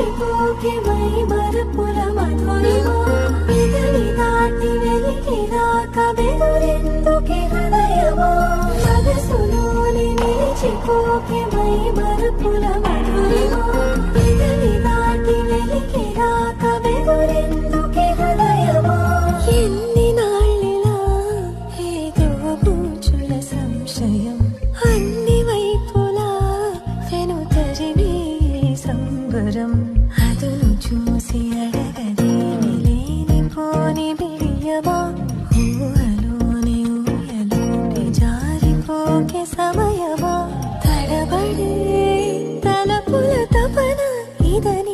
నిలిచిపోకే my మరపుల Madhurima పెదవి దాటి వెలికిరాక బెదురెందుకే హృదయమా మనసులోని నిలిచిపోకే మై మరపుల మధురిమా పెదవి దాటి వెలికిరాక బెదురెందుకే హృదయమా ఎన్ని నాళ్ళిలా ఏదో పూచుల సంశయం అన్ని వైపులా వెనుతరిని సంబరం అదును చూసి అడగదేమి లేనిపోని బిడియమా ఊహలోని ఊయలోకి జారిపోకే సమయమా తడబడే తలపుల తపన ఇదని